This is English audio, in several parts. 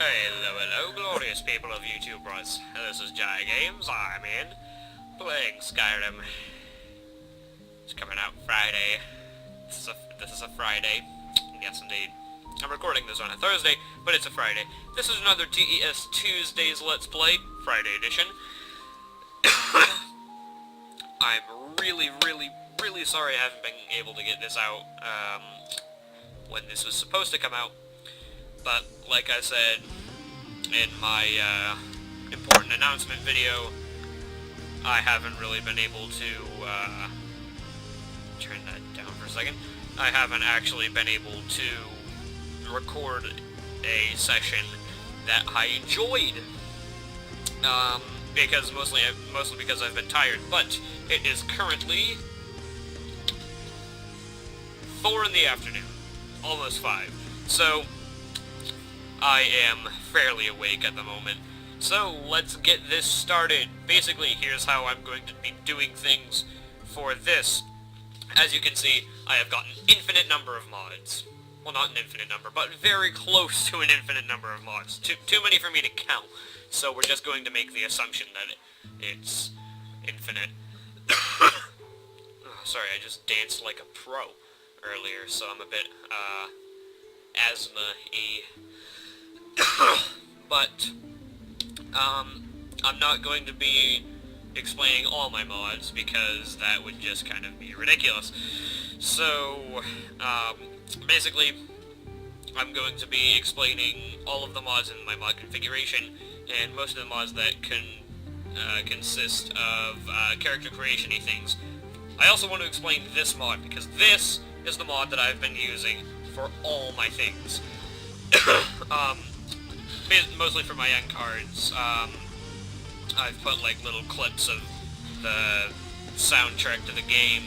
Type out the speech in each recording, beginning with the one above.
Hello, glorious people of YouTube, bros. This is Jai Games. I'm in playing Skyrim. It's coming out Friday. This is a Friday. Yes, indeed. I'm recording this on a Thursday, but it's a Friday. This is another TES Tuesdays Let's Play, Friday edition. I'm really sorry I haven't been able to get this out when this was supposed to come out. But, like I said in my important announcement video, I haven't really been able to, turn that down for a second, I haven't actually been able to record a session that I enjoyed, because mostly because I've been tired, but it is currently 4 in the afternoon, almost 5, so I am fairly awake at the moment. So let's get this started. Basically, here's how I'm going to be doing things for this. As you can see, I have got an infinite number of mods. Well, not an infinite number, but very close to an infinite number of mods. Too many for me to count. So we're just going to make the assumption that it's infinite. Oh, sorry, I just danced like a pro earlier, so I'm a bit, asthma-y. But, I'm not going to be explaining all my mods, because that would just kind of be ridiculous. So, basically, I'm going to be explaining all of the mods in my mod configuration, and most of the mods that can consist of character creation-y things. I also want to explain this mod, because this is the mod that I've been using for all my things. Mostly for my end cards. I've put like little clips of the soundtrack to the game,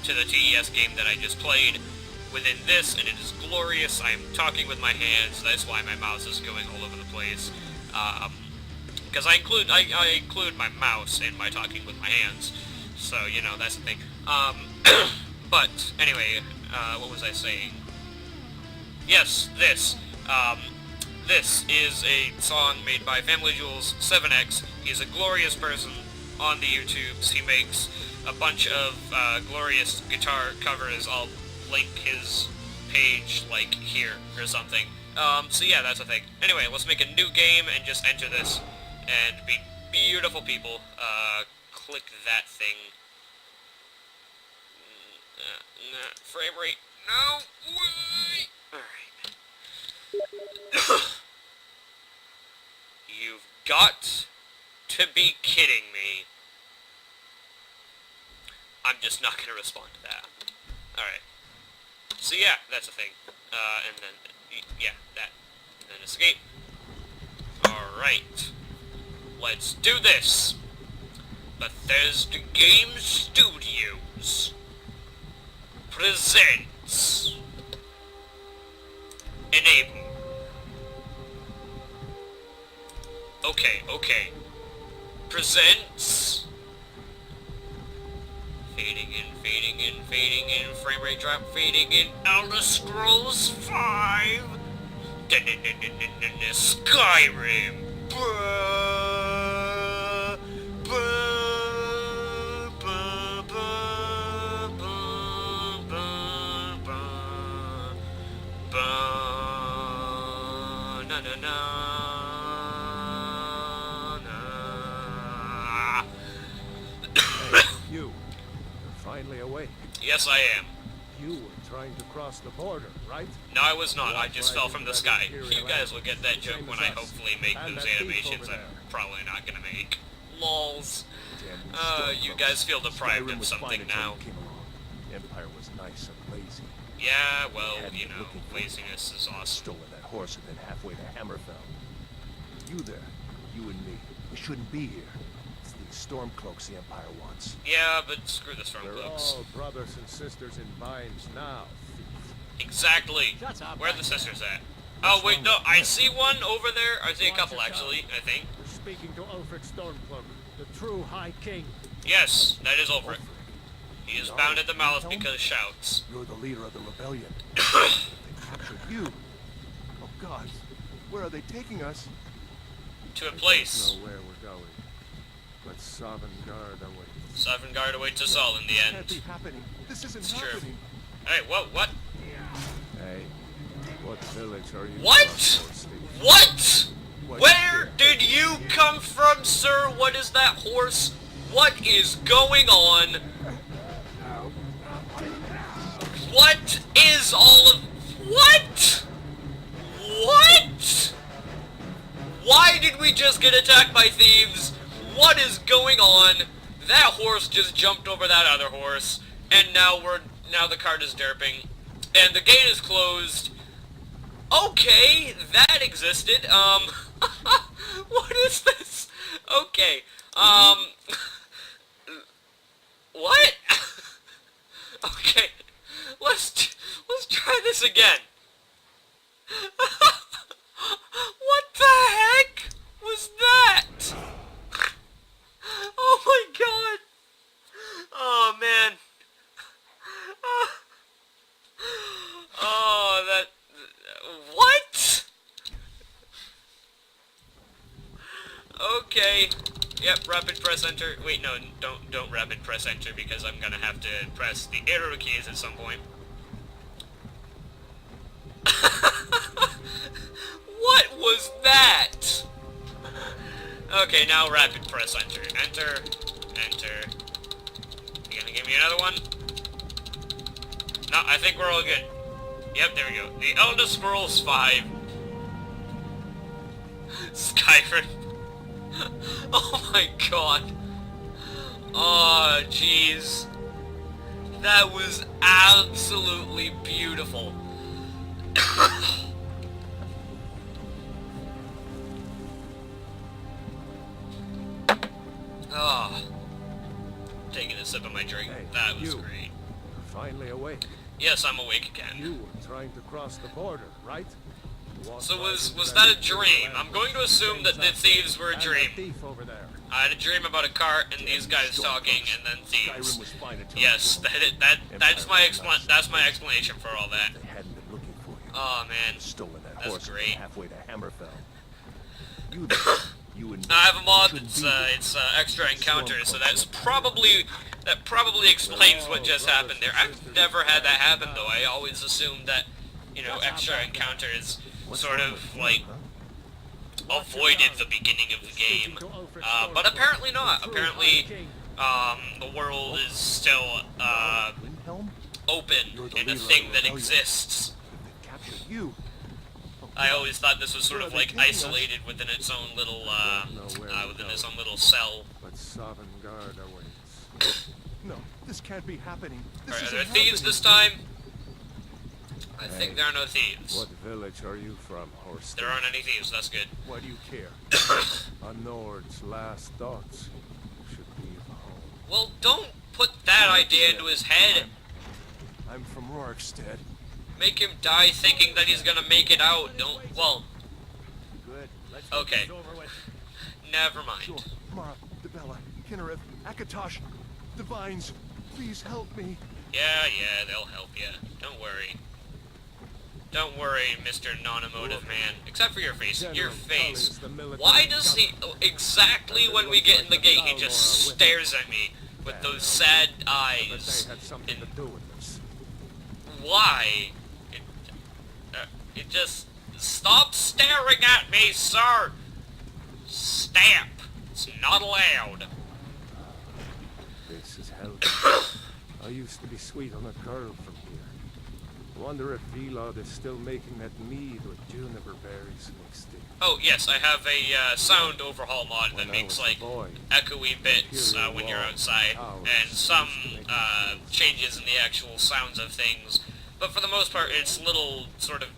to the TES game that I just played within this, and it is glorious. I'm talking with my hands, that's why my mouse is going all over the place. Because I include my mouse in my talking with my hands, so, you know, that's the thing. But, anyway, what was I saying? Yes, this. This is a song made by Family Jewels 7X. He's a glorious person on the YouTubes. He makes a bunch of glorious guitar covers. I'll link his page, like, here or something. So yeah, that's a thing. Anyway, let's make a new game and just enter this. And be beautiful people. Click that thing. Frame rate. No! Why? Alright. You've got to be kidding me. I'm just not gonna respond to that. Alright. So yeah, that's a thing. And then, yeah, that. And then escape. Alright. Let's do this. Bethesda Game Studios presents Enable. Okay. Presents fading in, frame rate drop, fading in, Elder Scrolls 5 Skyrim. You're finally awake. Yes, I am. You were trying to cross the border, right? No, I was not. I just fell from the sky. You guys will get that joke when I hopefully make those animations I'm probably not gonna make. Lols. You guys feel deprived of something now. Empire was nice and lazy. Yeah, well, you know, laziness is awesome. Stolen that horse and then halfway to Hammerfell. You there, you and me, we shouldn't be here. It's these Stormcloaks the Empire wants. Yeah, but screw the They're Stormcloaks. all brothers and sisters in binds now, thief. Exactly. Where are the sisters at? Oh, wait, no, I see one over there. I see a couple, actually, I think. We're speaking to Ulfric Stormcloak, the true High King. Yes, that is Ulfric. He is bound at the mouth because shouts. You're the leader of the rebellion. They captured you. Oh God, Where are they taking us? To a place. I don't know where we're going, but Sovngarde awaits. Sovngarde awaits us all in the Can't end. be happening. This isn't It's true. happening. Hey, what? Hey, what village are you What? from, horse thief? What? What Where is did you come from, sir? What is that horse? What is going on? What is all of... What? What? Why did we just get attacked by thieves? What is going on? That horse just jumped over that other horse, and now the cart is derping, and the gate is closed. Okay, that existed. What is this? Okay, what? Okay, let's try this again. What the heck was that? Oh my god. Oh man. Oh, that... What? Okay. Yep, rapid press enter. Wait, no, don't rapid press enter because I'm gonna have to press the arrow keys at some point. What was that? Okay, now rapid press enter. Enter. Enter. You gonna give me another one? No, I think we're all good. Yep, there we go. The Elder Scrolls 5. Skyrim. Oh my god. Oh, jeez. That was absolutely beautiful. Oh. Taking a sip of my drink. Hey, That was you. great. Finally awake. Yes, I'm awake again. You were trying to cross the border, right? So was that a dream? I'm going to assume that the thieves were a dream. Thief over there. I had a dream about a cart and these guys talking and then thieves. Skyrim was fine until Yes, that's my explanation for all that. They hadn't been looking for you. Oh man, Stolen that that's horse great. halfway to Hammerfell. You, you and I have a mod shouldn't that's be there. it's extra encounters, so that probably explains what just happened there. I've never had that happen though. I always assumed that, you know, extra encounters sort of like avoided the beginning of the game, but apparently not. Apparently, the world is still Windhelm? open and a thing that exists. They captured you. I always thought this was sort of like isolated within its own little within its own little cell. But Sovngarde awaits. No, this can't be happening. This Alright, are isn't there thieves happening. this time? I Hey, think there are no thieves. What village are you from, horse? There aren't any thieves, that's good. Why do you care? A Nord's last thoughts should be of home. Well, don't put that idea into his head. I'm from Rorikstead. Make him die thinking that he's gonna make it out. Don't, well, Good. Let's okay. get this over with. Never mind. Sure. Mara, Debella, Kinnereth, Akatosh, the Vines, please help me. Yeah, they'll help you. Don't worry. Don't worry, Mr. Non-emotive man. Except for your face. Your face. Why does he... exactly when we get in the gate, he just stares at me with those sad But eyes. they had something to do with this. Why? It just... Stop staring at me, sir! Stamp. It's not allowed. This is hell. I used to be sweet on a curl from here. Wonder if Vilod is still making that mead with juniper berries mixed in. Oh, yes, I have a sound overhaul mod that When I makes, was a like, boy, echoey bits Imperial when you're Wall outside, towers and some used to make changes in the actual sounds of things. But for the most part, it's little sort of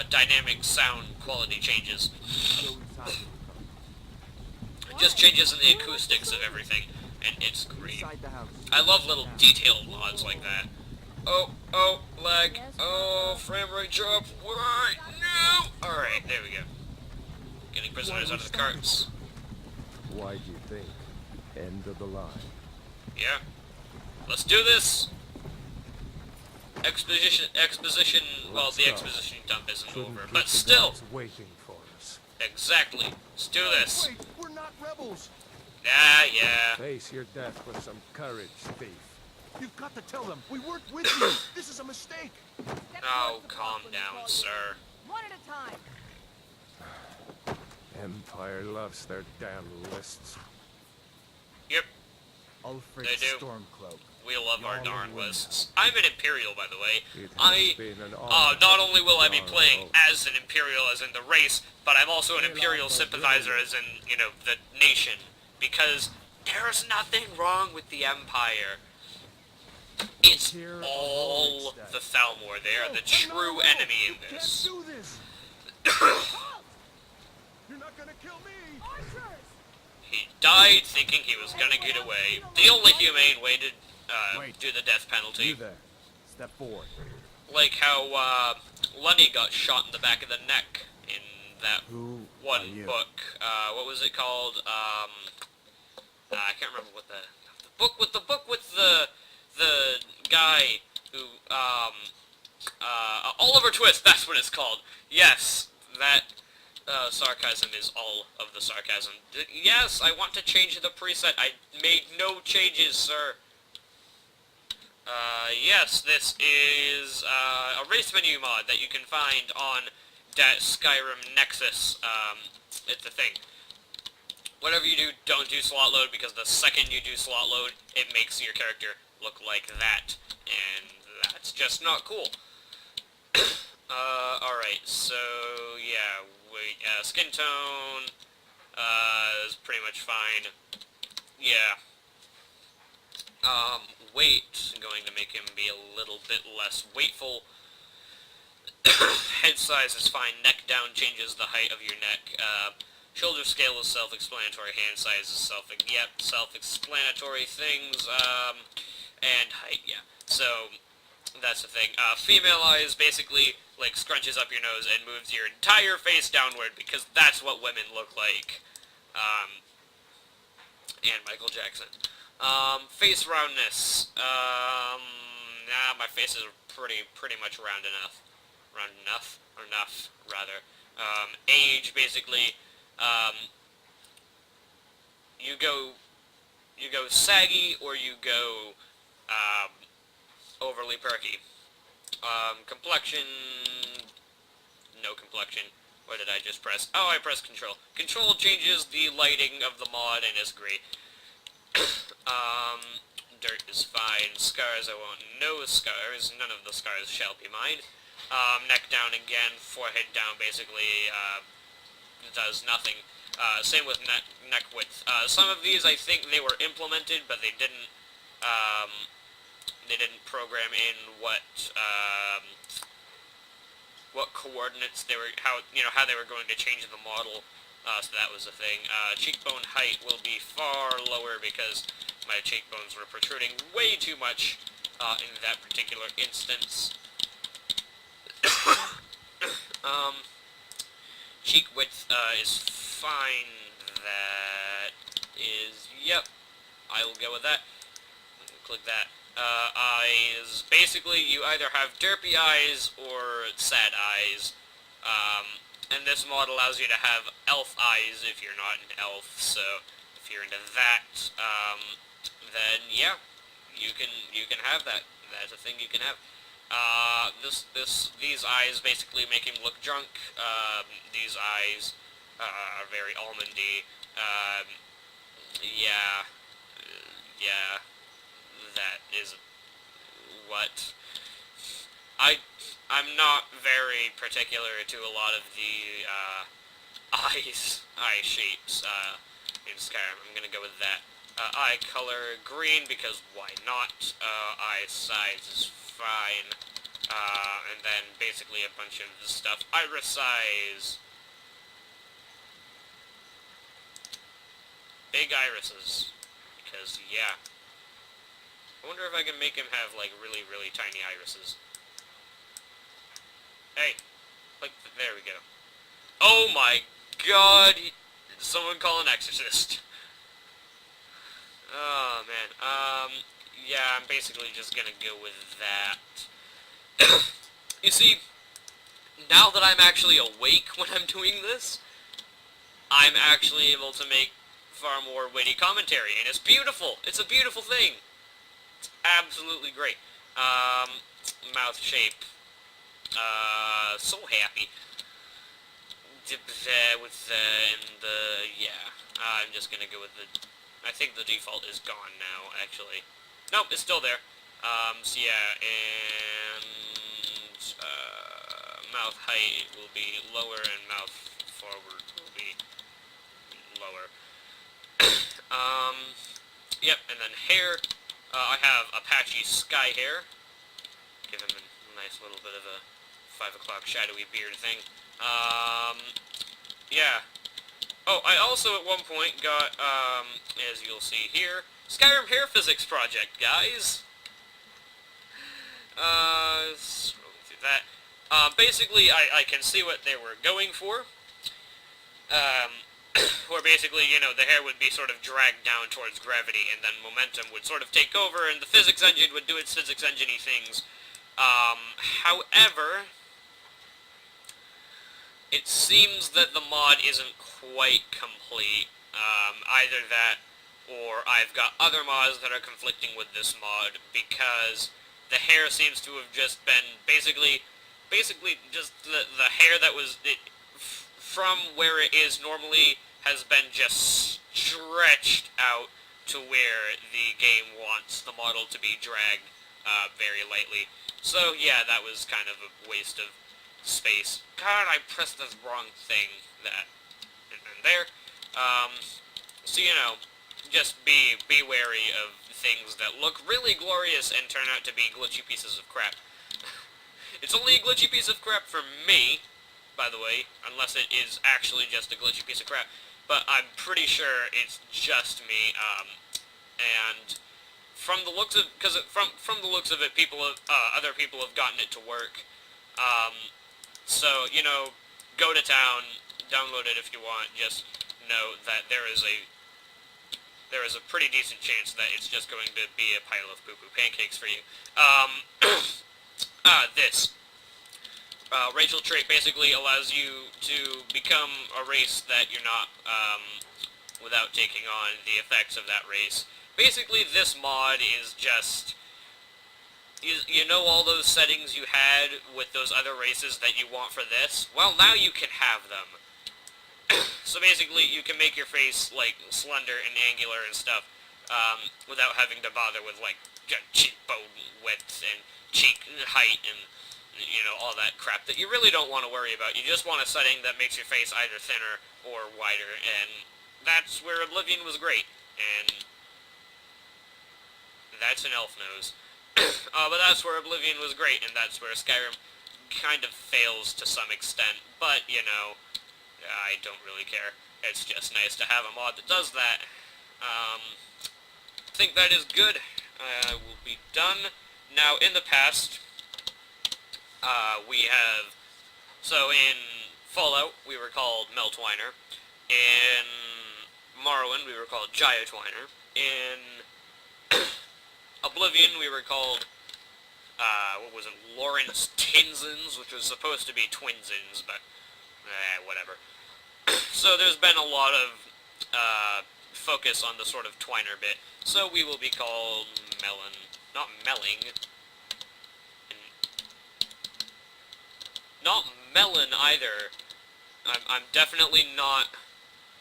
dynamic sound quality changes. It just changes in the acoustics of everything, and it's great. I love little detailed mods like that. Oh, lag. Oh, frame rate drop. Why? No! Alright, there we go. Getting prisoners out of the carts. Why do you think? End of the line. Yeah. Let's do this! exposition, well, Let's the go. exposition dump isn't Shouldn't over, keep but the still, guards waiting for us. exactly. Let's do this. Wait, we're not rebels. Yeah. Face your death with some courage, thief. You've got to tell them we weren't with you. This is a mistake. Oh, calm down, sir. One at a time. Empire loves their damn lists. Yep, Ulfric They do. Stormcloak. we love our Jarl darn of lists. I'm an Imperial, by the way. It has I, been an honor. not only will I be Jarl playing of- as an Imperial, as in the race, but I'm also an Imperial sympathizer, as in, you know, the nation. Because there's nothing wrong with the Empire. It's Here all of Ulric's the Thalmor. They are the true enemy in this. Can't do this. You're not gonna kill me. Archers! He died thinking he was gonna get away. The only humane way to do the death You penalty. there. Step forward. Like how Lunny got shot in the back of the neck in that Who are one you? book. What was it called? I can't remember what the book with the guy who Oliver Twist. That's what it's called. Yes, that sarcasm is all of the sarcasm. Yes, I want to change the preset. I made no changes, sir. Yes, this is a race menu mod that you can find on Skyrim Nexus. It's a thing. Whatever you do, don't do slot load, because the second you do slot load, it makes your character look like that. And that's just not cool. Alright, so, yeah, skin tone, is pretty much fine. Yeah. Weight, going to make him be a little bit less weightful. Head size is fine, neck down changes the height of your neck. Shoulder scale is self-explanatory, hand size is self-explanatory things, and height, yeah. So, that's the thing. Female eyes basically, like, scrunches up your nose and moves your entire face downward, because that's what women look like. And Michael Jackson. Face roundness. Nah, my face is pretty much round enough. Round enough? Or enough, rather. Age, basically, you go saggy, or you go, overly perky. Complexion, no complexion. What did I just press? Oh, I pressed control. Control changes the lighting of the mod and is great. Dirt is fine. Scars, I want no scars. None of the scars shall be mine. Neck down again, forehead down basically, does nothing. Same with neck width. Some of these I think they were implemented, but they didn't program in what coordinates they were, how they were going to change the model. So that was the thing. Cheekbone height will be far lower because my cheekbones were protruding way too much in that particular instance. Cheek width is fine. That is, yep, I will go with that. Click that. Eyes, basically you either have derpy eyes or sad eyes. And this mod allows you to have elf eyes if you're not an elf, so if you're into that, then yeah, you can have that. That's a thing you can have. These eyes basically make him look drunk. These eyes are very almondy. Yeah, that is what. I'm not very particular to a lot of the eye shapes in Skyrim. I'm gonna go with that. Eye color green because why not? Eye size is fine. And then basically a bunch of stuff. Iris size. Big irises. Because, yeah. I wonder if I can make him have, like, really, really tiny irises. Hey. Like, there we go. Oh my god! Someone call an exorcist. Oh, man. Yeah, I'm basically just gonna go with that. You see, now that I'm actually awake when I'm doing this, I'm actually able to make far more witty commentary, and it's beautiful. It's a beautiful thing. It's absolutely great. Mouth shape. So happy. With the, and the, yeah. I'm just gonna go with the, I think the default is gone now, actually. Nope, it's still there. So yeah, and, mouth height will be lower, and mouth forward will be lower. Yep, and then hair, I have Apache Sky Hair. Give him a nice little bit of a 5 o'clock shadowy beard thing. Yeah. Oh, I also at one point got, as you'll see here, Skyrim hair physics project, guys. Scrolling through that. Basically, I can see what they were going for. Where basically, you know, the hair would be sort of dragged down towards gravity, and then momentum would sort of take over, and the physics engine would do its physics engine-y things. However, it seems that the mod isn't quite complete. Either that, or I've got other mods that are conflicting with this mod, because the hair seems to have just been basically just the hair that was from where it is normally has been just stretched out to where the game wants the model to be dragged very lightly. So yeah, that was kind of a waste of space. God, I pressed the wrong thing. That and then there. So you know, just be wary of things that look really glorious and turn out to be glitchy pieces of crap. It's only a glitchy piece of crap for me, by the way, unless it is actually just a glitchy piece of crap. But I'm pretty sure it's just me. And from the looks of, from the looks of it, other people have gotten it to work. So you know, go to town, download it if you want. Just know that there is a pretty decent chance that it's just going to be a pile of poo-poo pancakes for you. This racial trait basically allows you to become a race that you're not, without taking on the effects of that race. Basically, this mod is just, you know all those settings you had with those other races that you want for this? Well, now you can have them. So basically, you can make your face, like, slender and angular and stuff, without having to bother with, like, cheekbone width and cheek height and, you know, all that crap that you really don't want to worry about. You just want a setting that makes your face either thinner or wider, and that's where Oblivion was great, and that's an elf nose. But that's where Oblivion was great, and that's where Skyrim kind of fails to some extent, but, you know, I don't really care. It's just nice to have a mod that does that. I think that is good. I will be done. Now, in the past, we have, so in Fallout, we were called Meltwiner. In Morrowind, we were called Giatwiner. In Oblivion, we were called, what was it, Lawrence Tinsons, which was supposed to be Twinsons, but, whatever. So there's been a lot of, focus on the sort of Twiner bit. So we will be called Melon, not Melling. Not Melon either. I'm definitely not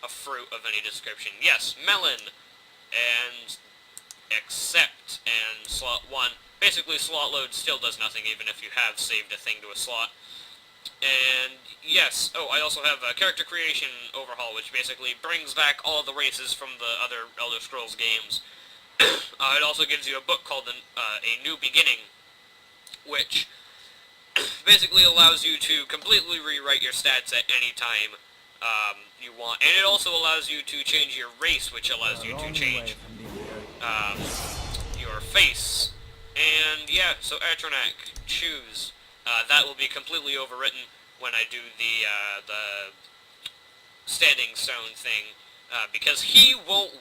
a fruit of any description. Yes, Melon, and accept, and slot 1. Basically, slot load still does nothing even if you have saved a thing to a slot. And yes, oh, I also have a character creation overhaul, which basically brings back all the races from the other Elder Scrolls games. It also gives you a book called A New Beginning, which basically allows you to completely rewrite your stats at any time you want. And it also allows you to change your race, which allows you to change your face. And yeah, so Atronak, choose. That will be completely overwritten when I do the standing stone thing, because he won't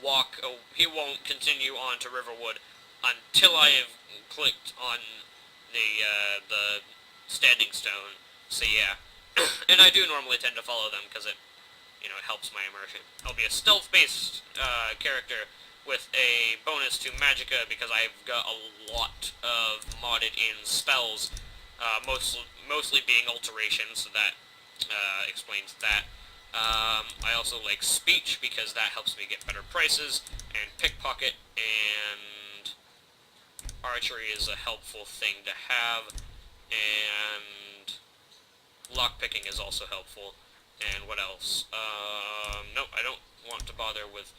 he won't continue on to Riverwood until I have clicked on the standing stone. So yeah. And I do normally tend to follow them because it, you know, it helps my immersion. I'll be a stealth-based character with a bonus to magicka because I've got a lot of modded-in spells, mostly being alteration, so that explains that. I also like speech because that helps me get better prices, and pickpocket and archery is a helpful thing to have, and lockpicking is also helpful. And what else? No, I don't want to bother with...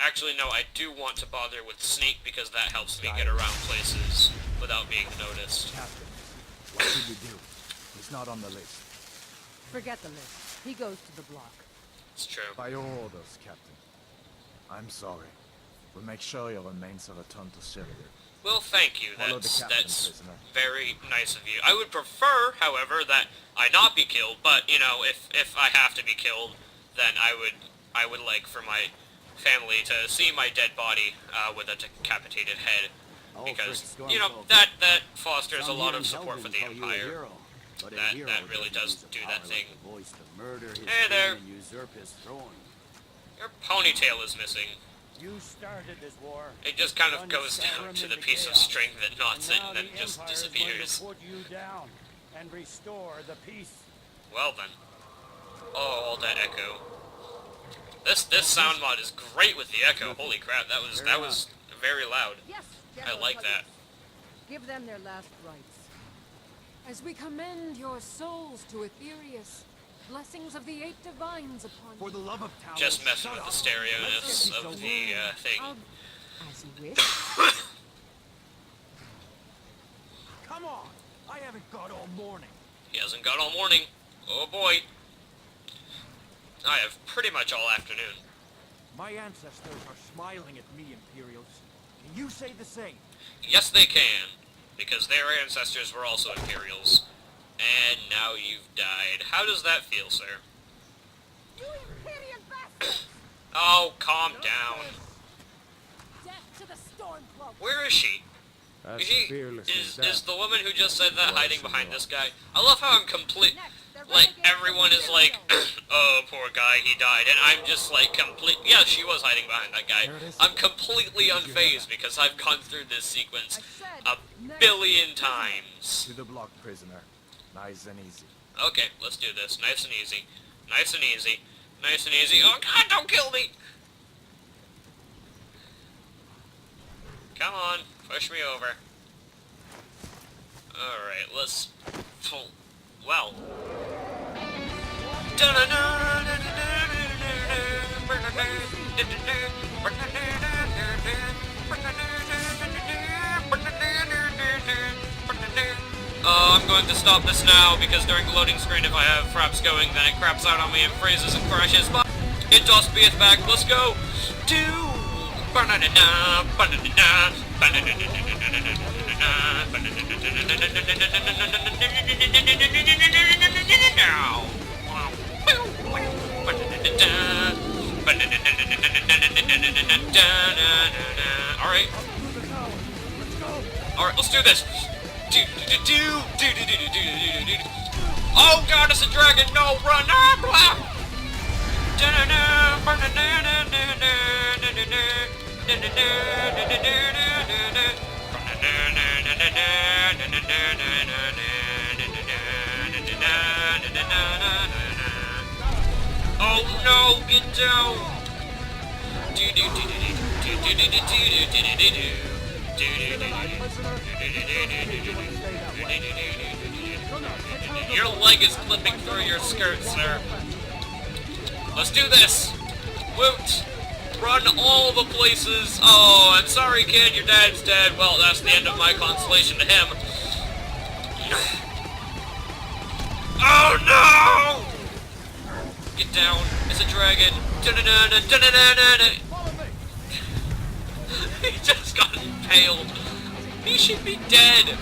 Actually, no, I do want to bother with sneak because that helps me get around places without being noticed. Captain, what should we do? He's not on the list. Forget the list. He goes to the block. It's true. By your orders, Captain. I'm sorry. We'll make sure your remains are returned to Sylvia. Well, thank you. Follow the captain, That's prisoner. very nice of you. I would prefer, however, that I not be killed, but, you know, if I have to be killed, then I would like for my family to see my dead body with a decapitated head, because, you know, that fosters a lot of support for the Empire. That really does do that thing. Hey there! Your ponytail is missing. You started this war. It just kind of goes down to the piece of string that knots it and then just disappears. Put you down and restore the peace. Well then. Oh, all that echo. This sound mod is great with the echo. Holy crap, that was very loud. Yes, I like that. Give them their last rites. As we commend your souls to Aetherius, blessings of the 8 divines upon For the you. love of Talos, Just messing with the stereo-ness of the thing. As you wish. Come on! I haven't got all morning. He hasn't got all morning. Oh boy. I have pretty much all afternoon. My ancestors are smiling at me, Imperials. Can you say the same? Yes, they can, because their ancestors were also Imperials. And now you've died. How does that feel, sir? You imperial bastard! Oh, calm down. Death to the Stormcloak! Where is she? Is she, is the woman who just said that hiding behind this guy? I love how I'm complete, like, everyone is like, oh, poor guy, he died, and I'm just like, yeah, she was hiding behind that guy. I'm completely unfazed because I've gone through this sequence a billion times. To the block, prisoner. Nice and easy. Okay, let's do this. Nice and easy. Nice and easy. Nice and easy. Oh god, don't kill me! Come on, push me over. Alright, let's... Well. I'm going to stop this now, because during the loading screen, if I have fraps going, then it craps out on me and freezes and crashes, but it just beats back. Let's go to... Alright. Alright, let's do this. Oh god, it's a dragon! No, run! Oh no, get down! Your leg is clipping through your skirt, sir. Let's do this! Woot! Run all the places! Oh, I'm sorry, kid, your dad's dead. Well, that's the end of my consolation to him. Oh no! Get down. It's a dragon. He just got impaled. He should be dead.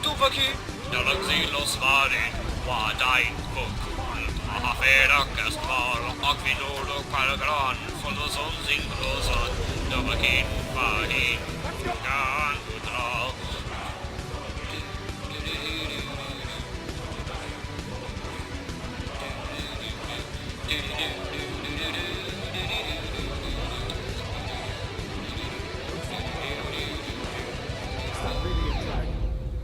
Tuvaki, Dalazino Smari. Dain Fokul, Ahaferakastal, Akvinolo Palagran, Folozon Zinglozon, Dovakin, Fahin, Gan, Udral. Is that really a dragon?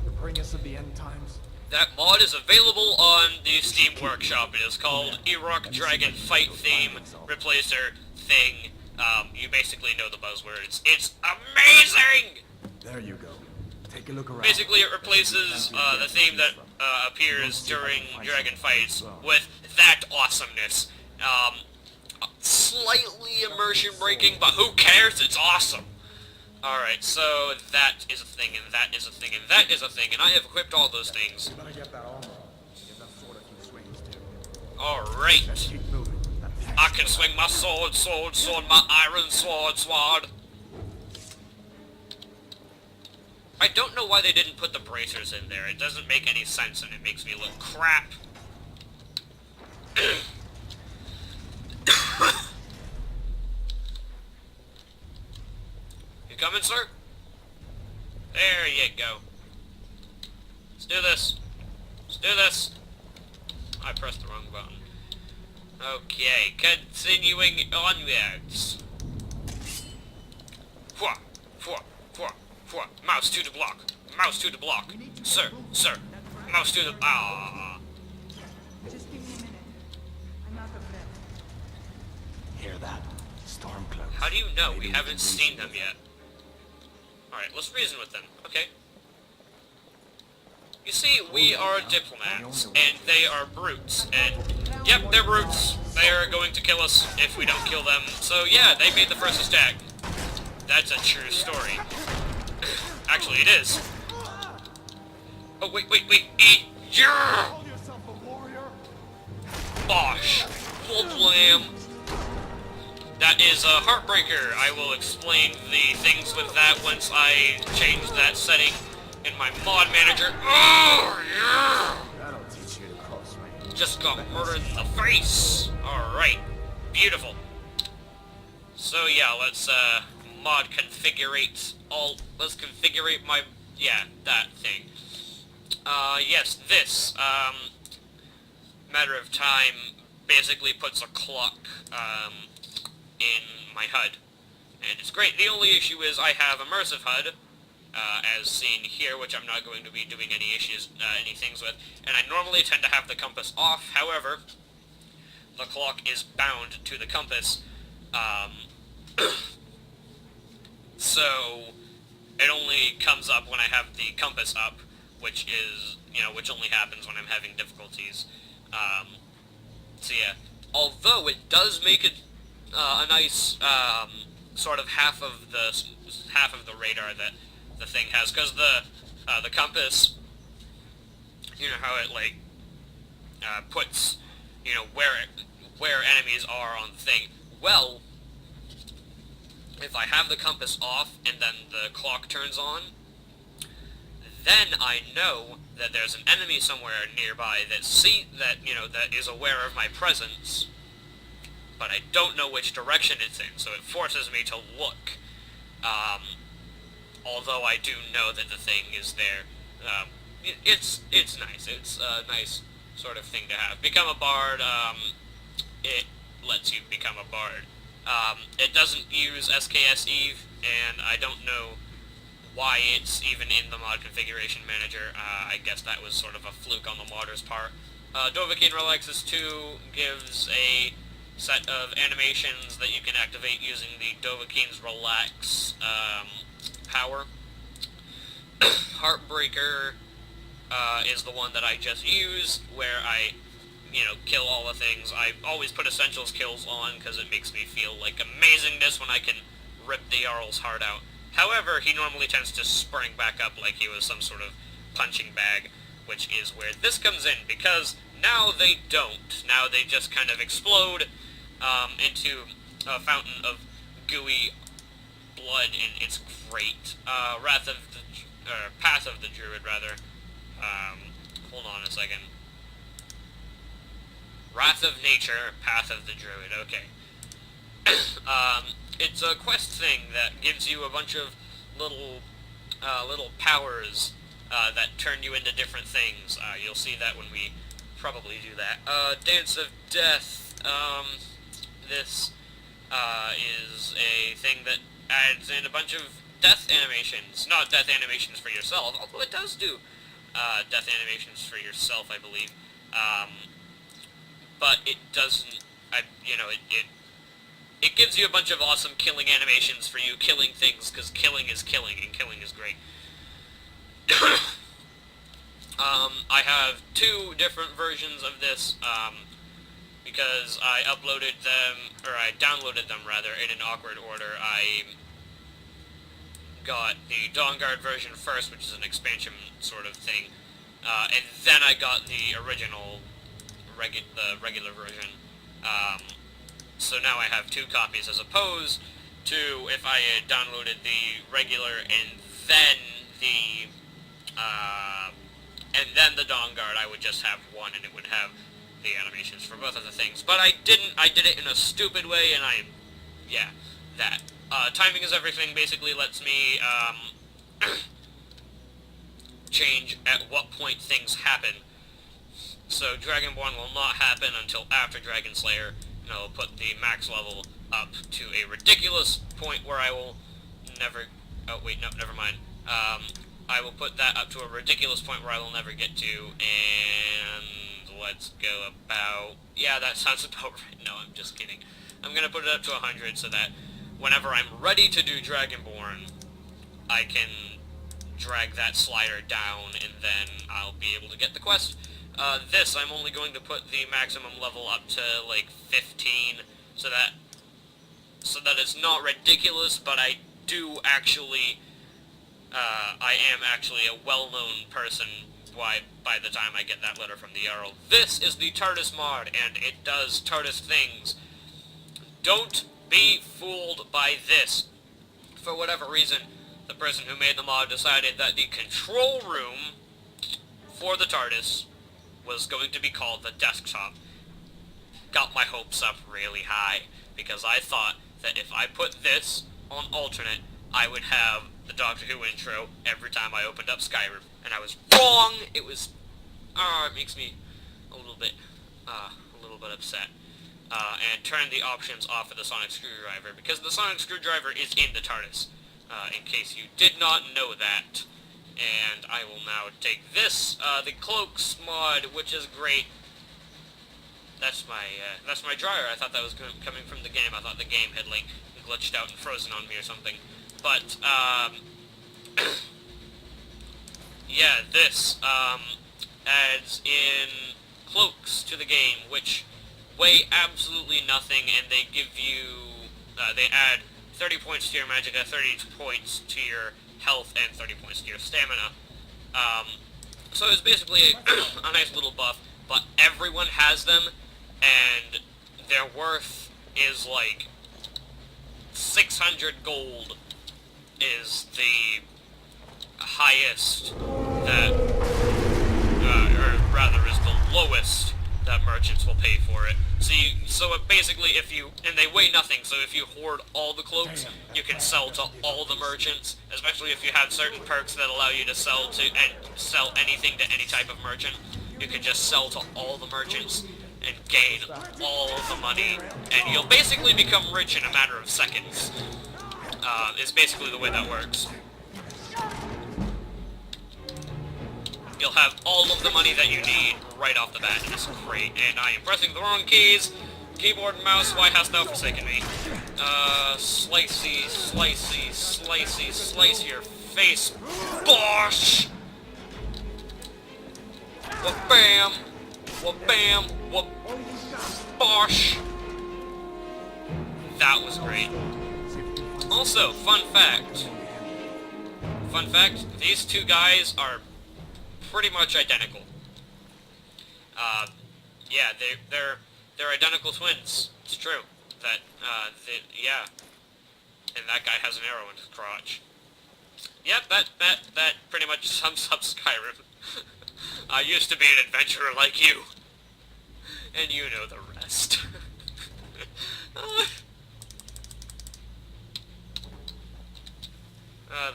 The bringers of the end times? That mod is available on the Steam Workshop. It is called Iraq Dragon Fight Theme Replacer Thing. You basically know the buzzwords. It's amazing! There you go. Take a look around. Basically, it replaces the theme that appears during dragon fights with that awesomeness. Slightly immersion breaking, but who cares? It's awesome. Alright, so that is a thing, and that is a thing, and that is a thing, and I have equipped all those things. You better get that armor. Give that sword a few swings too. Alright. Let's keep moving. I can swing my sword, my iron sword. I don't know why they didn't put the bracers in there. It doesn't make any sense, and it makes me look crap. You coming, sir? There you go. Let's do this. Let's do this. I pressed the wrong button. Okay, continuing onwards. Fwa, fwa, fwa, fwa. Mouse to the block. Mouse to the block. Sir, sir. Mouse to the... Ah. Just give me a minute. I'm out of breath. Hear that? Stormcloaks. How do you know? Maybe We we haven't can seen reason them with yet. Alright, let's reason with them. Okay. You see, we are diplomats, and they are brutes, and yep, they're brutes. They are going to kill us if we don't kill them. So yeah, they made the first attack. That's a true story. Actually, it is. Oh, wait. Yeah! Call yourself a warrior? Bosh. Full blam. That is a Heartbreaker. I will explain the things with that once I change that setting in my mod manager. Oh, yeah! That'll teach you to cross me. Just got murdered in the face. Alright. Beautiful. So yeah, let's mod configurate all... Let's configurate my... Yeah, that thing. Yes, this. Matter of Time basically puts a clock, in my HUD. And it's great. The only issue is I have immersive HUD, as seen here, which I'm not going to be doing any things with. And I normally tend to have the compass off. However, the clock is bound to the compass. So it only comes up when I have the compass up, which is, which only happens when I'm having difficulties. So yeah, although it does make it a nice sort of half of the radar that the thing has, because the compass, you know how it like puts where enemies are on the thing. Well, if I have the compass off and then the clock turns on, then I know that there's an enemy somewhere nearby that is aware of my presence, but I don't know which direction it's in, so it forces me to look. Although I do know that the thing is there. It's nice. It's a nice sort of thing to have. Become a bard, it lets you become a bard. It doesn't use SKS Eve, and I don't know why it's even in the mod configuration manager. I guess that was sort of a fluke on the modder's part. Dovahkiin Relaxes 2 gives a set of animations that you can activate using the Dovahkiin's Relax power. Heartbreaker is the one that I just use, where I kill all the things. I always put Essentials kills on because it makes me feel like amazingness when I can rip the Jarl's heart out. However, he normally tends to spring back up like he was some sort of punching bag, which is where this comes in, because now they don't. Now they just kind of explode into a fountain of gooey blood, and it's great. Path of the Druid, rather. Hold on a second. Wrath of Nature, Path of the Druid. Okay. It's a quest thing that gives you a bunch of little powers that turn you into different things. You'll see that when we probably do that. Dance of Death. This is a thing that adds in a bunch of death animations. Not death animations for yourself, although it does do death animations for yourself, I believe. But it doesn't, it gives you a bunch of awesome killing animations for you killing things, because killing is killing, and killing is great. I have 2 different versions of this, because I uploaded them, or I downloaded them rather, in an awkward order. I got the Dawnguard version first, which is an expansion sort of thing, and then I got the original, the regular version. So now I have 2 copies, as opposed to if I had downloaded the regular and then the Dawnguard, I would just have one, and it would have the animations for both of the things. But I didn't. I did it in a stupid way, and yeah, that. Timing is everything basically lets me change at what point things happen. So Dragonborn will not happen until after Dragon Slayer, and I'll put the max level up to a ridiculous point where I will never... Oh, wait, no, never mind. I will put that up to a ridiculous point where I will never get to, and let's go about... Yeah, that sounds about right. No, I'm just kidding. I'm going to put it up to 100 so that whenever I'm ready to do Dragonborn, I can drag that slider down, and then I'll be able to get the quest. This, I'm only going to put the maximum level up to, like, 15, so that it's not ridiculous, but I do actually, I am actually a well-known person by the time I get that letter from the Jarl. This is the TARDIS mod, and it does TARDIS things. Don't be fooled by this. For whatever reason, the person who made the mod decided that the control room for the TARDIS was going to be called the desktop. Got my hopes up really high, because I thought that if I put this on alternate, I would have the Doctor Who intro every time I opened up Skyrim. And I was wrong! It was... it makes me a little bit upset. And turn the options off of the sonic screwdriver, because the sonic screwdriver is in the TARDIS, in case you did not know that. And I will now take this, the Cloaks mod, which is great. That's my dryer. I thought that was coming from the game. I thought the game had, like, glitched out and frozen on me or something. But, yeah, this, adds in cloaks to the game, which weigh absolutely nothing, and they give you, they add 30 points to your magicka, 30 points to your health, and 30 points to your stamina. So it's basically a nice little buff, but everyone has them, and their worth is like 600 gold is the highest that, or rather is the lowest that merchants will pay for it. So basically, if you, and they weigh nothing, so if you hoard all the cloaks, you can sell to all the merchants, especially if you have certain perks that allow you to sell anything to any type of merchant. You can just sell to all the merchants and gain all the money, and you'll basically become rich in a matter of seconds. Is basically the way that works. You'll have all of the money that you need right off the bat. It's great. And I am pressing the wrong keys. Keyboard and mouse, why hast thou forsaken me? Slicey, slicey, slicey, slice your face. Bosh! Wa-bam! Wa-bam! Wa-bosh! That was great. Also, fun fact, these 2 guys are pretty much identical. Yeah, they're identical twins. It's true. Yeah. And that guy has an arrow in his crotch. Yep, that pretty much sums up Skyrim. I used to be an adventurer like you. And you know the rest.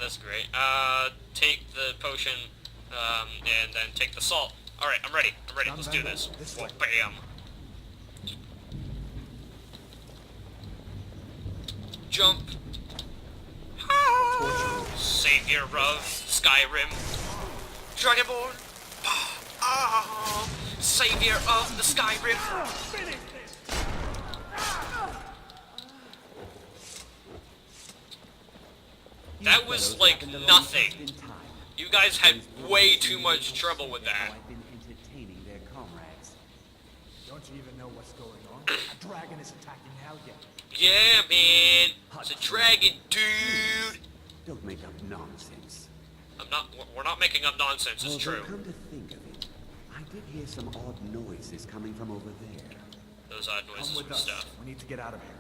That's great. Take the potion, and then take the salt. Alright, I'm ready. I'm ready. Let's do this. Well, bam. Jump. Savior of Skyrim. Dragonborn. Savior of the Skyrim. That was like nothing. You guys had way too much trouble with that. I've been entertaining their comrades. Don't you even know what's going on? A dragon is attacking Helgen. Yeah, man. It's a dragon, dude. Don't make up nonsense. We're not making up nonsense, it's Although, true. come to think of it, I did hear some odd noises coming from over there. Those odd noises Come with and us. stuff. We need to get out of here.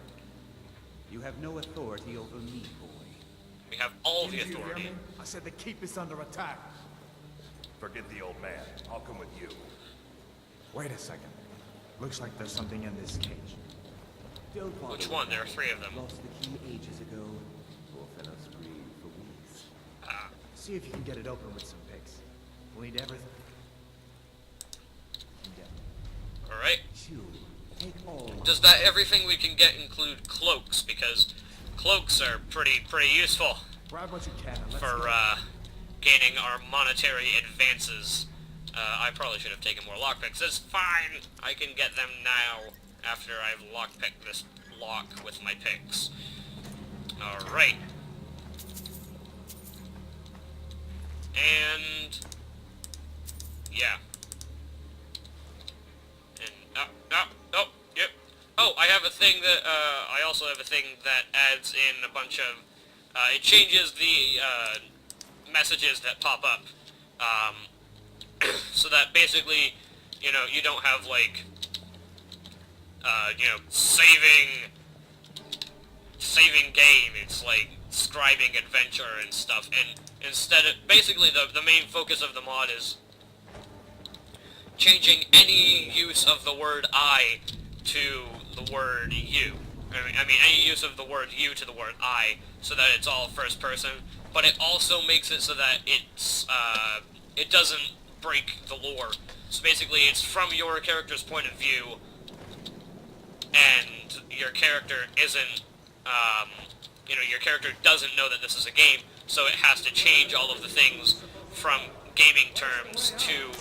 You have no authority over me, boy. We have all the Didn't you hear authority. me? I said the keep is under attack. Forget the old man. I'll come with you. Wait a second. Looks like there's something in this cage. Don't bother Which with one? that. There are 3 of them. Lost the key ages ago. Poor fellow screamed for weeks. See if you can get it open with some picks. We'll need everything. Alright. Sure, take all my... Does that everything we can get include cloaks? Because cloaks are pretty useful Grab what you can and let's for go. gaining our monetary advances. I probably should have taken more lockpicks. It's fine. I can get them now after I've lockpicked this lock with my picks. Alright. And yeah. And yep. Oh, I have a thing that I also have a thing that adds in a bunch of it changes the messages that pop up. So that basically, you know, you don't have like you know, saving game. It's like scribing adventure and stuff, and instead of basically the main focus of the mod is changing any use of the word I to the word you. I mean any use of the word you to the word I, so that it's all first person. But it also makes it so that it's it doesn't break the lore. So basically, it's from your character's point of view, and your character isn't, you know, your character doesn't know that this is a game, so it has to change all of the things from gaming terms to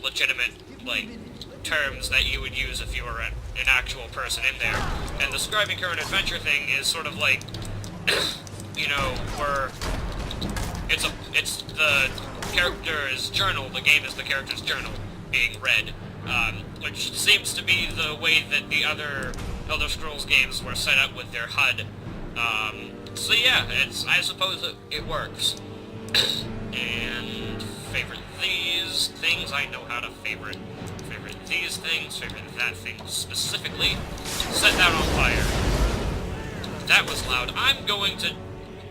legitimate, like, terms that you would use if you were an actual person in there. And the scribing current adventure thing is sort of like, you know, where it's the character's journal. The game is the character's journal being read, which seems to be the way that the other Elder Scrolls games were set up with their HUD. So yeah, I suppose it works. And favorite these things. I know how to favorite these things. Favorite that thing specifically. Set that on fire. That was loud. I'm going to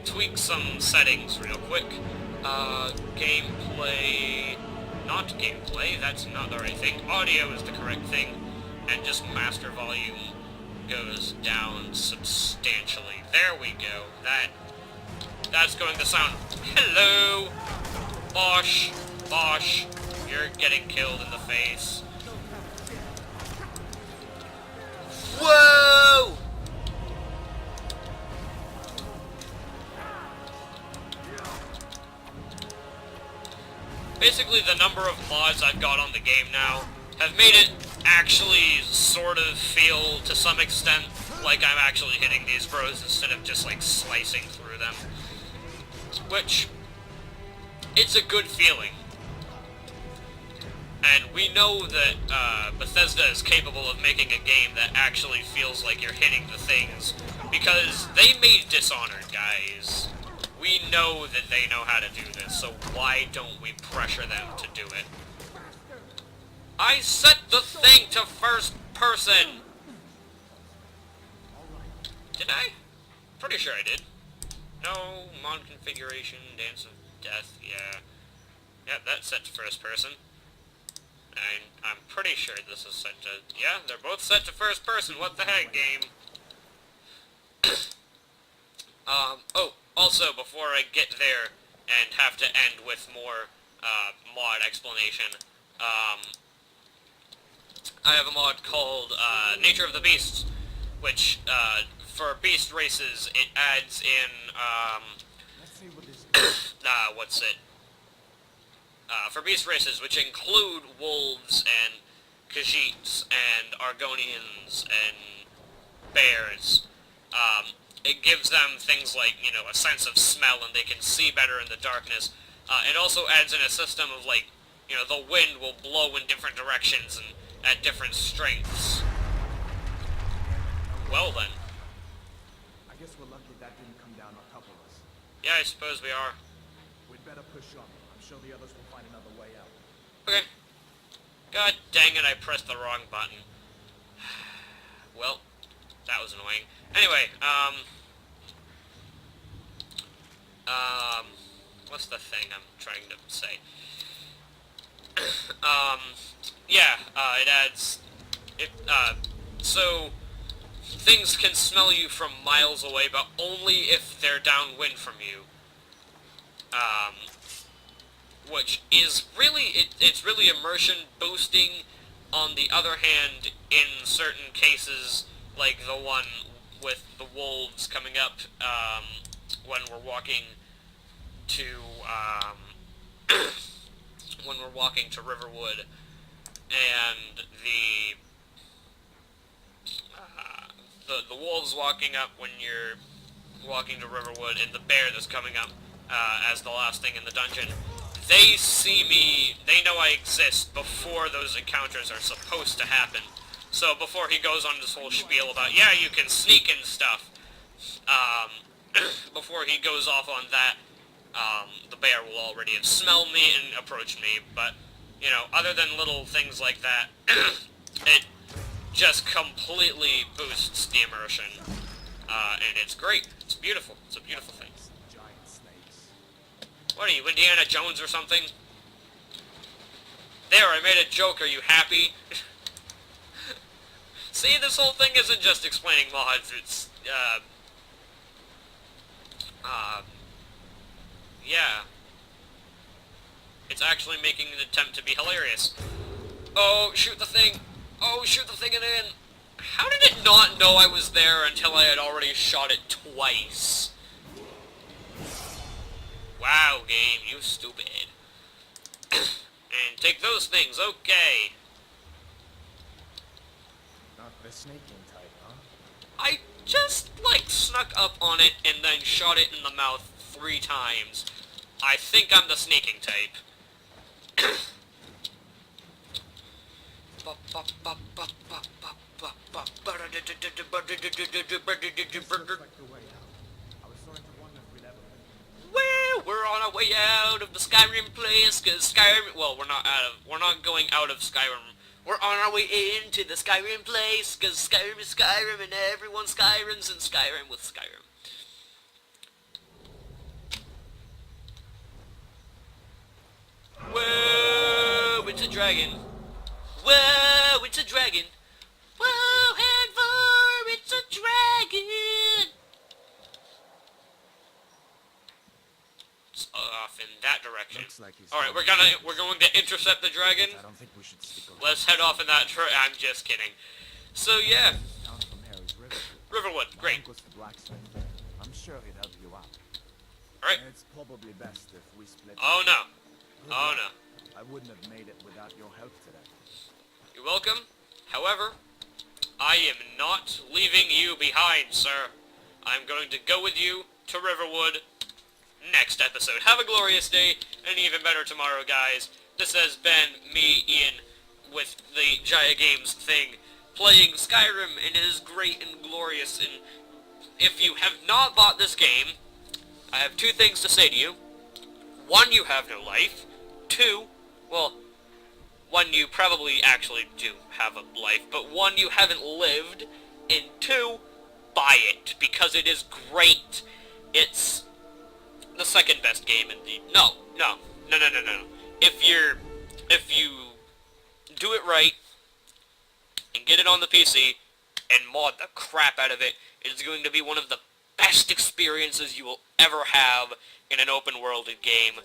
tweak some settings real quick. Gameplay, not gameplay, that's not the right thing. Audio is the correct thing, and just master volume goes down substantially. There we go. That's going to sound, hello, Bosh, you're getting killed in the face. Whoa! Basically, the number of mods I've got on the game now have made it actually sort of feel, to some extent, like I'm actually hitting these bros instead of just, like, slicing through them. Which, it's a good feeling. And we know that Bethesda is capable of making a game that actually feels like you're hitting the things, because they made Dishonored, guys. We know that they know how to do this, so why don't we pressure them to do it? I set the thing to first person! Did I? Pretty sure I did. No, mod configuration, Dance of Death, yeah. Yep, that's set to first person. I'm pretty sure this is set to... Yeah, they're both set to first person. What the heck, game? Oh, also, before I get there and have to end with more, mod explanation, I have a mod called, Nature of the Beasts, which, for beast races, it adds in, Let's see what this what's it? For beast races, which include wolves and Khajiits and Argonians and bears, it gives them things like, you know, a sense of smell and they can see better in the darkness. It also adds in a system of, like, you know, the wind will blow in different directions and at different strengths. Well then. I guess we're lucky that didn't come down on top of us. Yeah, I suppose we are. We'd better push on. I'm sure the others will find another way out. Okay. God dang it, I pressed the wrong button. Well, that was annoying. Anyway, what's the thing I'm trying to say? Yeah, it adds, so, things can smell you from miles away, but only if they're downwind from you. Which is really, it's really immersion boosting. On the other hand, in certain cases, like the one with the wolves coming up, when we're walking to, when we're walking to Riverwood, and the wolves walking up when you're walking to Riverwood, and the bear that's coming up, as the last thing in the dungeon, they see me, they know I exist before those encounters are supposed to happen. So before he goes on this whole spiel about, yeah, you can sneak and stuff, before he goes off on that, the bear will already have smelled me and approached me, but, you know, other than little things like that, it just completely boosts the immersion, and it's great. It's beautiful. It's a beautiful thing. Giant snakes. What are you, Indiana Jones or something? There, I made a joke. Are you happy? See, this whole thing isn't just explaining mods. It's, yeah. It's actually making an attempt to be hilarious. Oh, shoot the thing. Oh, shoot the thing and in. How did it not know I was there until I had already shot it twice? Wow, game, you stupid. And take those things, okay. Not the snaking type, huh? I just, like, snuck up on it and then shot it in the mouth 3 times. I think I'm the sneaking type. Well, we're on our way out of the Skyrim place, cause Skyrim, well, we're not going out of Skyrim. We're on our way into the Skyrim place, cause Skyrim is Skyrim, and everyone Skyrims in Skyrim with Skyrim. Whoa, it's a dragon. Whoa, it's a dragon. Whoa, head for, it's a dragon. It's off in that direction. Looks like he's Alright, we're going to intercept the dragon. I don't think we should stick around. Let's head off in that I'm just kidding. So yeah, Down from Harry's River. Riverwood, My great. uncle's the blacksmith. I'm sure he'd help you out. Alright. And it's probably best if we split. Oh up. no. Good Oh luck. no. I wouldn't have made it without your help today. You're welcome. However, I am not leaving you behind, sir. I'm going to go with you to Riverwood next episode. Have a glorious day, and even better tomorrow, guys. This has been me, Ian, with the Jaya Games thing, playing Skyrim, and it is great and glorious, and if you have not bought this game, I have 2 things to say to you. 1, you have no life. 2, well, 1, you probably actually do have a life, but 1, you haven't lived, and 2, buy it, because it is great. It's the second best game in the... No. If you do it right, and get it on the PC, and mod the crap out of it. It's going to be one of the best experiences you will ever have in an open-worlded game.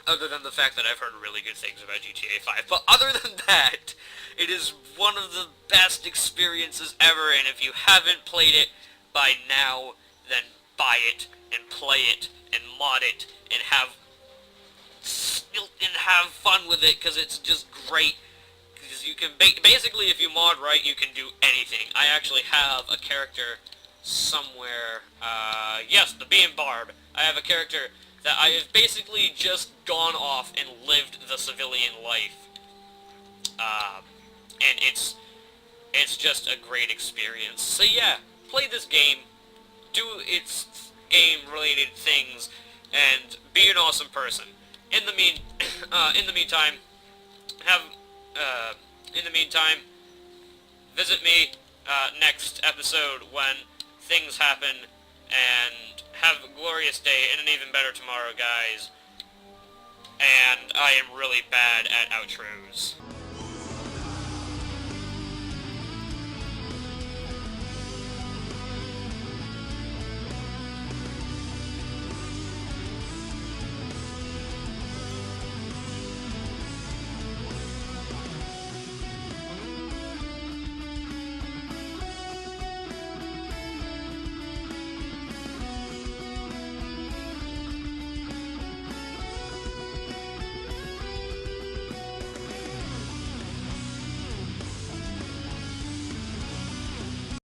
Other than the fact that I've heard really good things about GTA 5. But other than that, it is one of the best experiences ever, and if you haven't played it by now, then buy it, and play it, and mod it, and have fun with it, because it's just great. Because you can, basically, if you mod right, you can do anything. I actually have a character somewhere, yes, the Bee and Barb. I have a character that I have basically just gone off and lived the civilian life. And it's just a great experience. So yeah, play this game, do its game-related things, and be an awesome person. In the meantime, visit me next episode when things happen, and have a glorious day and an even better tomorrow, guys. And I am really bad at outros.